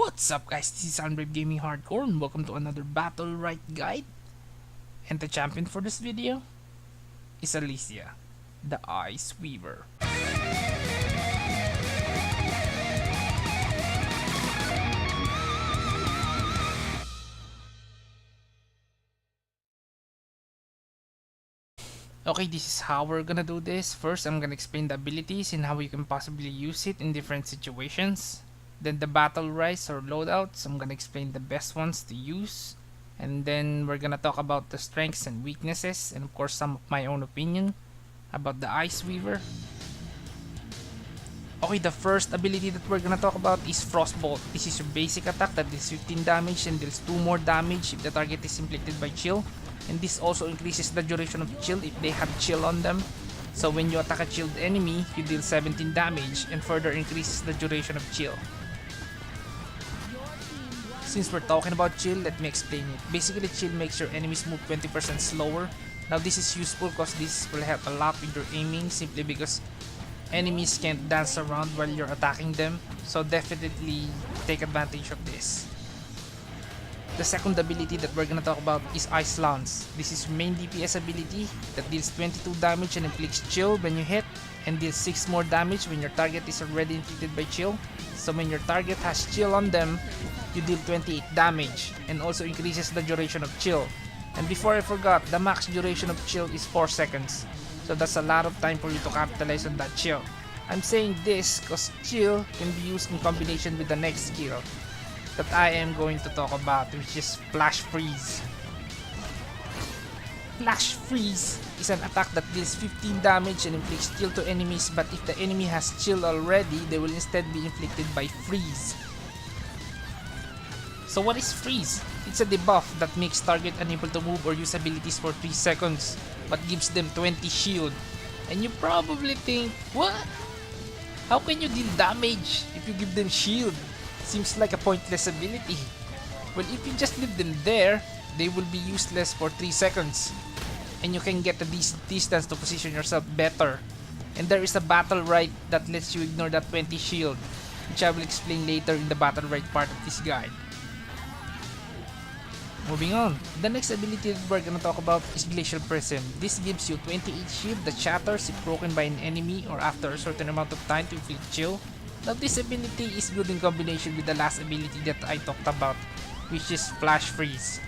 What's up guys, this is Unbrave Gaming Hardcore and welcome to another Battlerites guide. And the champion for this video is Alysia, the Ice Weaver. Okay, this is how we're gonna do this. First, I'm gonna explain the abilities and how you can possibly use it in different situations. Then the Battlerites or loadouts, I'm gonna explain the best ones to use. And then we're gonna talk about the strengths and weaknesses, and of course some of my own opinion about the Ice Weaver. Okay, the first ability that we're gonna talk about is Frostbolt. This is your basic attack that deals 15 damage and deals 2 more damage if the target is inflicted by chill. And this also increases the duration of chill if they have chill on them. So when you attack a chilled enemy, you deal 17 damage and further increases the duration of chill. Since we're talking about chill, let me explain it. Basically, chill makes your enemies move 20% slower. Now this is useful because this will help a lot with your aiming, simply because enemies can't dance around while you're attacking them. So definitely take advantage of this. The second ability that we're gonna talk about is Ice Lance. This is your main DPS ability that deals 22 damage and inflicts chill when you hit, and deals 6 more damage when your target is already inflicted by chill. So when your target has chill on them, you deal 28 damage and also increases the duration of chill. And before I forgot, the max duration of chill is 4 seconds. So that's a lot of time for you to capitalize on that chill. I'm saying this because chill can be used in combination with the next skill that I am going to talk about, which is Flash Freeze. Flash Freeze is an attack that deals 15 damage and inflicts chill to enemies, but if the enemy has chill already, they will instead be inflicted by freeze. So what is freeze? It's a debuff that makes target unable to move or use abilities for 3 seconds, but gives them 20 shield. And you probably think, what? How can you deal damage if you give them shield? Seems like a pointless ability. Well, if you just leave them there, they will be useless for 3 seconds. And you can get a decent distance to position yourself better. And there is a Battlerites that lets you ignore that 20 shield, which I will explain later in the Battlerites part of this guide. Moving on, the next ability that we're gonna talk about is Glacial Prism. This gives you 28 shield that shatters if broken by an enemy or after a certain amount of time to inflict chill. Now this ability is good in combination with the last ability that I talked about, which is Flash Freeze.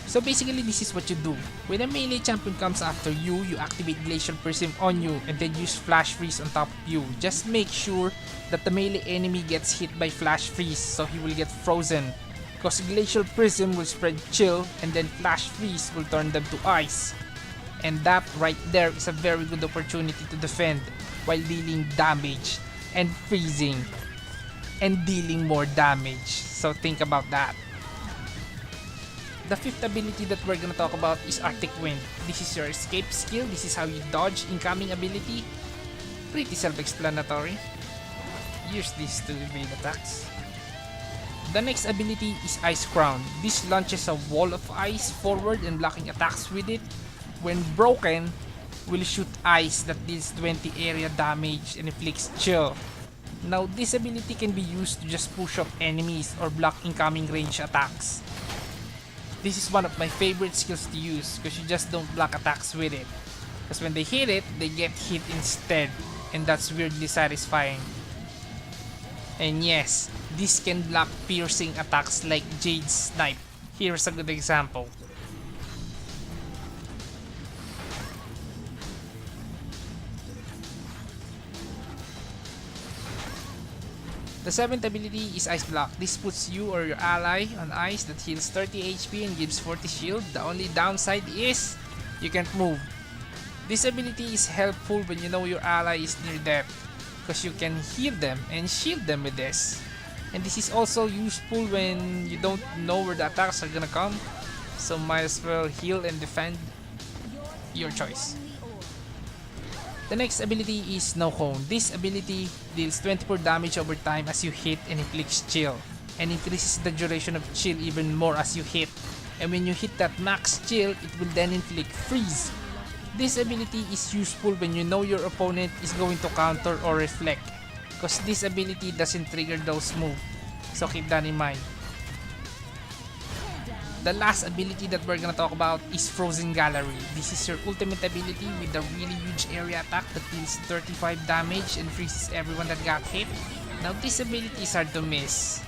So basically this is what you do. When a melee champion comes after you, you activate Glacial Prism on you and then use Flash Freeze on top of you. Just make sure that the melee enemy gets hit by Flash Freeze so he will get frozen. Because Glacial Prism will spread chill and then Flash Freeze will turn them to ice. And that right there is a very good opportunity to defend while dealing damage and freezing and dealing more damage. So think about that. The fifth ability that we're gonna talk about is Arctic Wind. This is your escape skill. This is how you dodge incoming ability. Pretty self-explanatory. Use this to evade attacks. The next ability is Ice Crown. This launches a wall of ice forward and blocking attacks with it. When broken, will shoot ice that deals 20 area damage and inflicts chill. Now this ability can be used to just push off enemies or block incoming range attacks. This is one of my favorite skills to use because you just don't block attacks with it. Because when they hit it, they get hit instead, and that's weirdly satisfying. And yes, this can block piercing attacks like Jade's Snipe. Here's a good example. The seventh ability is Ice Block. This puts you or your ally on ice that heals 30 HP and gives 40 shield. The only downside is you can't move. This ability is helpful when you know your ally is near death, because you can heal them and shield them with this. And this is also useful when you don't know where the attacks are gonna come, so might as well heal and defend. Your choice. The next ability is Snow Cone. This ability deals 24 damage over time as you hit and inflicts chill, and increases the duration of chill even more as you hit. And when you hit that max chill, it will then inflict freeze. This ability is useful when you know your opponent is going to counter or reflect, because this ability doesn't trigger those moves, so keep that in mind. The last ability that we're gonna talk about is Frozen Gallery. This is your ultimate ability with a really huge area attack that deals 35 damage and freezes everyone that got hit. Now this ability is hard to miss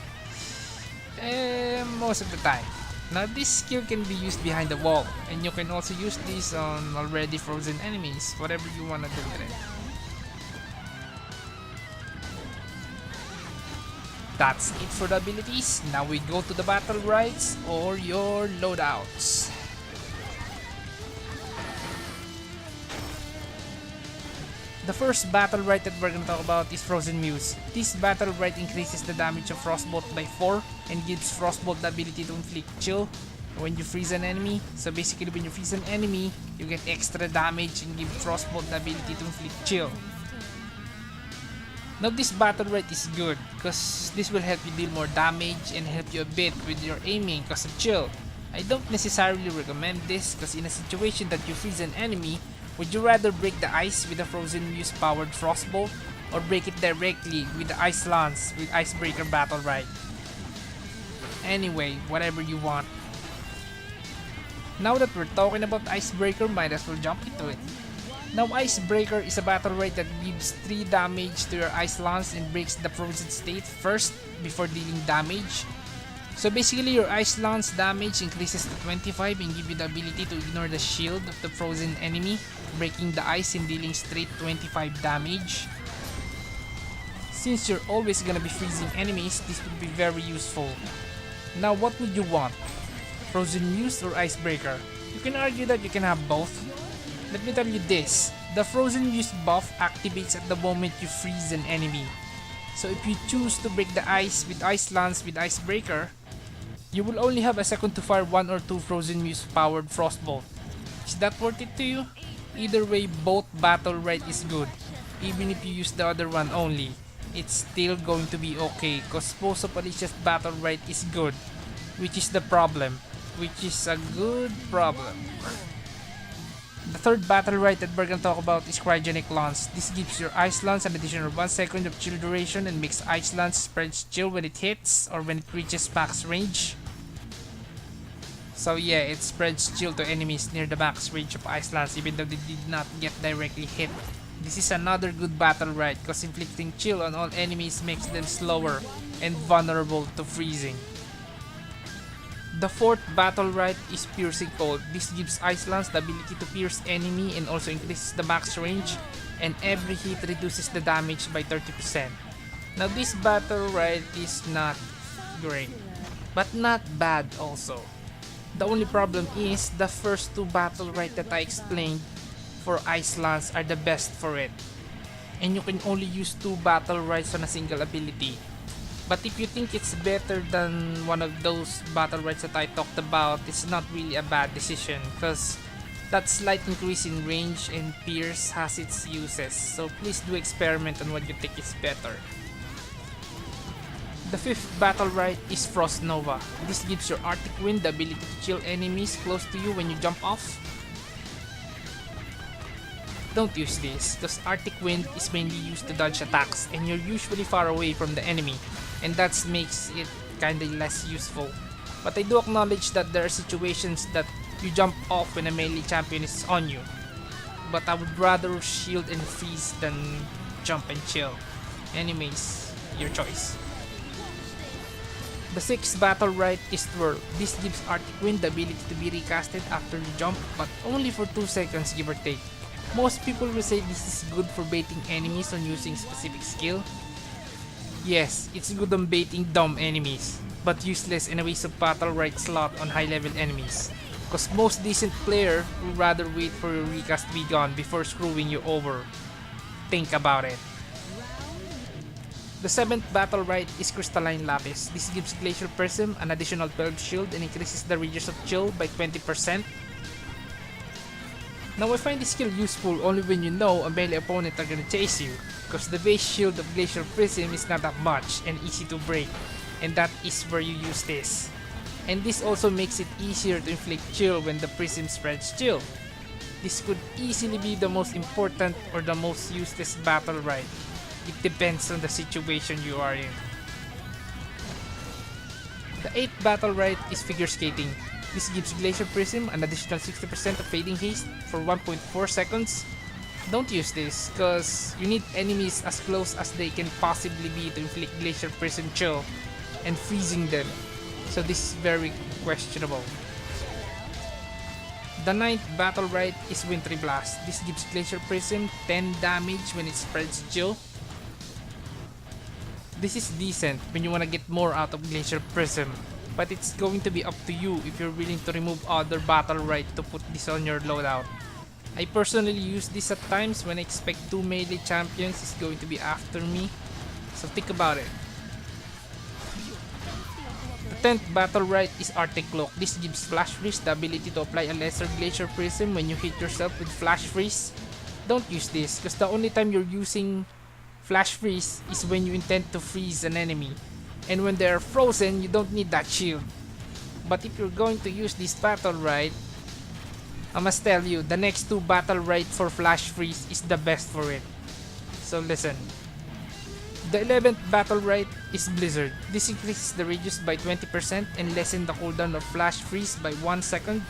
most of the time. Now this skill can be used behind the wall, and you can also use this on already frozen enemies, whatever you wanna do with it. That's it for the abilities. Now we go to the Battlerites or your loadouts. The first Battlerite that we're gonna talk about is Frozen Muse. This Battlerite increases the damage of Frostbolt by 4 and gives Frostbolt the ability to inflict chill when you freeze an enemy. So basically when you freeze an enemy, you get extra damage and give Frostbolt the ability to inflict chill. Now this Battlerite is good because this will help you deal more damage and help you a bit with your aiming because of chill. I don't necessarily recommend this because in a situation that you freeze an enemy, would you rather break the ice with a Frozen Muse powered Frostbolt or break it directly with the Ice Lance with Icebreaker Battlerite? Anyway, whatever you want. Now that we're talking about Icebreaker, might as well jump into it. Now Icebreaker is a Battlerite that gives 3 damage to your Ice Lance and breaks the frozen state first before dealing damage. So basically your Ice Lance damage increases to 25 and give you the ability to ignore the shield of the frozen enemy, breaking the ice and dealing straight 25 damage. Since you're always gonna be freezing enemies, this would be very useful. Now what would you want? Frozen Muse or Icebreaker? You can argue that you can have both. Let me tell you this, the Frozen Muse buff activates at the moment you freeze an enemy. So if you choose to break the ice with Ice Lance with Icebreaker, you will only have a second to fire 1 or 2 Frozen Muse powered Frostbolt. Is that worth it to you? Either way, both Battlerite is good. Even if you use the other one only, it's still going to be okay because most of Alysia's Battlerite is good, which is the problem, which is a good problem. The third Battlerite that we're gonna talk about is Cryogenic Lance. This gives your Ice Lance an additional 1 second of chill duration and makes Ice Lance spreads chill when it hits or when it reaches max range. So yeah, it spreads chill to enemies near the max range of Ice Lance even though they did not get directly hit. This is another good Battlerite because inflicting chill on all enemies makes them slower and vulnerable to freezing. The fourth Battlerite is Piercing Cold. This gives Ice Lance the ability to pierce enemy and also increases the max range, and every hit reduces the damage by 30%. Now this Battlerite is not great, but not bad also. The only problem is the first 2 Battlerite that I explained for Ice Lance are the best for it, and you can only use 2 Battlerites on a single ability. But if you think it's better than one of those Battlerites that I talked about, it's not really a bad decision because that slight increase in range and pierce has its uses, so please do experiment on what you think is better. The fifth Battlerite is Frost Nova. This gives your Arctic Wind the ability to chill enemies close to you when you jump off. Don't use this because Arctic Wind is mainly used to dodge attacks and you're usually far away from the enemy, and that makes it kinda less useful. But I do acknowledge that there are situations that you jump off when a melee champion is on you, but I would rather shield and freeze than jump and chill. Anyways, your choice. The sixth Battlerite is Twirl. This gives Arctic Wind the ability to be recasted after you jump, but only for 2 seconds give or take. Most people will say this is good for baiting enemies on using specific skill. Yes, it's good on baiting dumb enemies, but useless in a waste of Battlerite slot on high level enemies. Cause most decent player will rather wait for your recast to be gone before screwing you over. Think about it. The seventh Battlerite is Crystalline Lapis. This gives Glacial Prism an additional 12 shield and increases the radius of chill by 20%. Now I find this skill useful only when you know a melee opponent are gonna chase you, because the base shield of Glacial Prism is not that much and easy to break, and that is where you use this. And this also makes it easier to inflict chill when the prism spreads chill. This could easily be the most important or the most useless Battlerite. It depends on the situation you are in. The 8th Battlerite is Figure Skating. This gives Glacier Prism an additional 60% of Fading Haste for 1.4 seconds. Don't use this, cause you need enemies as close as they can possibly be to inflict Glacier Prism chill and freezing them. So this is very questionable. The 9th Battlerite is Wintry Blast. This gives Glacier Prism 10 damage when it spreads chill. This is decent when you wanna get more out of Glacier Prism, but it's going to be up to you if you're willing to remove other Battlerite to put this on your loadout. I personally use this at times when I expect 2 melee champions is going to be after me, so think about it. The 10th Battlerite is Arctic Cloak. This gives Flash Freeze the ability to apply a lesser Glacier Prism when you hit yourself with Flash Freeze. Don't use this, because the only time you're using Flash Freeze is when you intend to freeze an enemy, and when they're frozen, you don't need that shield. But if you're going to use this Battlerite, I must tell you, the next 2 Battlerite for Flash Freeze is the best for it. So listen. The 11th Battlerite is Blizzard. This increases the radius by 20% and lessens the cooldown of Flash Freeze by 1 second.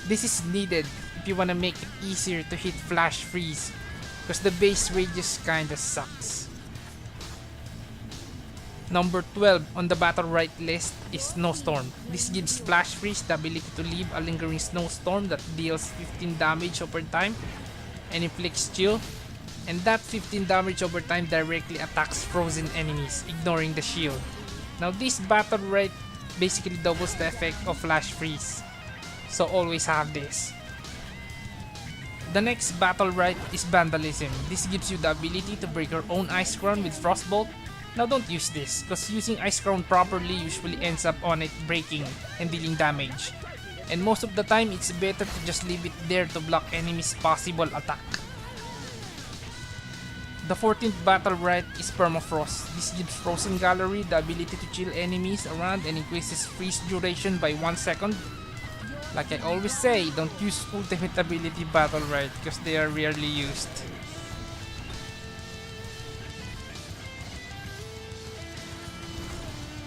This is needed if you wanna make it easier to hit Flash Freeze, because the base radius kinda sucks. Number 12 on the Battlerite list is Snowstorm. This gives Flash Freeze the ability to leave a lingering snowstorm that deals 15 damage over time and inflicts chill. And that 15 damage over time directly attacks frozen enemies, ignoring the shield. Now this Battlerite basically doubles the effect of Flash Freeze, so always have this. The next Battlerite is Vandalism. This gives you the ability to break your own Ice Crown with Frostbolt. Now don't use this, because using Ice Crown properly usually ends up on it breaking and dealing damage. And most of the time, it's better to just leave it there to block enemies' possible attack. The 14th Battlerite is Permafrost. This gives Frozen Gallery the ability to chill enemies around and increases freeze duration by 1 second. Like I always say, don't use ultimate ability Battlerite because they are rarely used.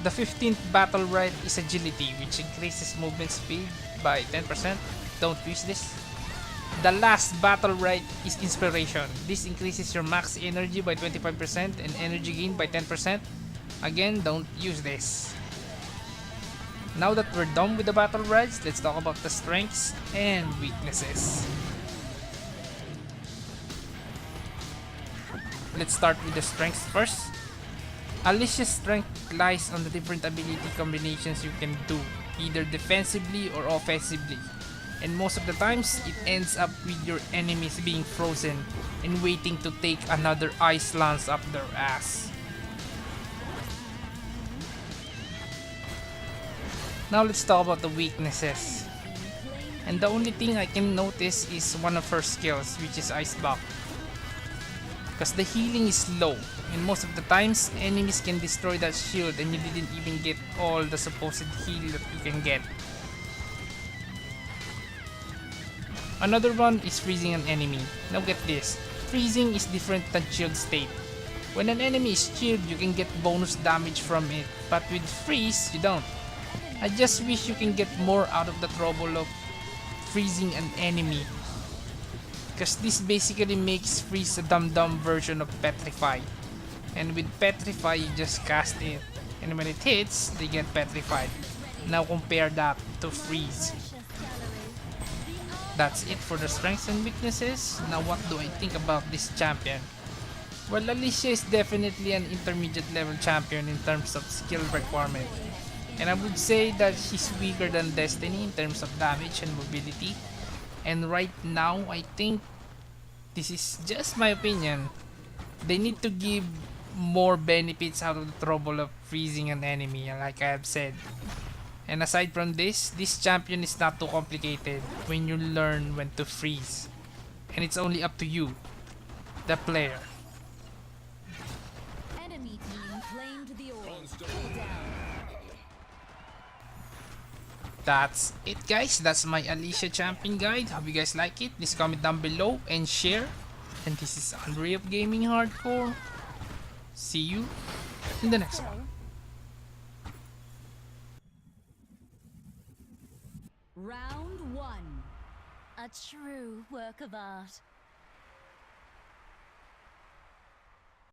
The 15th Battlerite is Agility, which increases movement speed by 10%. Don't use this. The last Battlerite is Inspiration. This increases your max energy by 25% and energy gain by 10%. Again, don't use this. Now that we're done with the Battlerites, let's talk about the strengths and weaknesses. Let's start with the strengths first. Alysia's strength lies on the different ability combinations you can do, either defensively or offensively. And most of the times, it ends up with your enemies being frozen and waiting to take another ice lance up their ass. Now let's talk about the weaknesses. And the only thing I can notice is one of her skills, which is Ice Block. Because the healing is low, and most of the times, enemies can destroy that shield and you didn't even get all the supposed heal that you can get. Another one is freezing an enemy. Now get this, freezing is different than shield state. When an enemy is chilled, you can get bonus damage from it, but with freeze, you don't. I just wish you can get more out of the trouble of freezing an enemy, because this basically makes freeze a dumb version of Petrify. And with Petrify, you just cast it, and when it hits, they get petrified. Now compare that to freeze. That's it for the strengths and weaknesses. Now what do I think about this champion? Well, Alysia is definitely an intermediate level champion in terms of skill requirement. And I would say that she's weaker than Destiny in terms of damage and mobility. And right now, I think, this is just my opinion, they need to give more benefits out of the trouble of freezing an enemy, like I have said. And aside from this champion is not too complicated when you learn when to freeze. And it's only up to you, the player. Enemy team claimed the orb. Cooldown. That's it guys, that's my Alysia champion guide. Hope you guys like it. Please comment down below and share. And this is Unreal Gaming Hardcore. See you in the next one. Round one. A true work of art.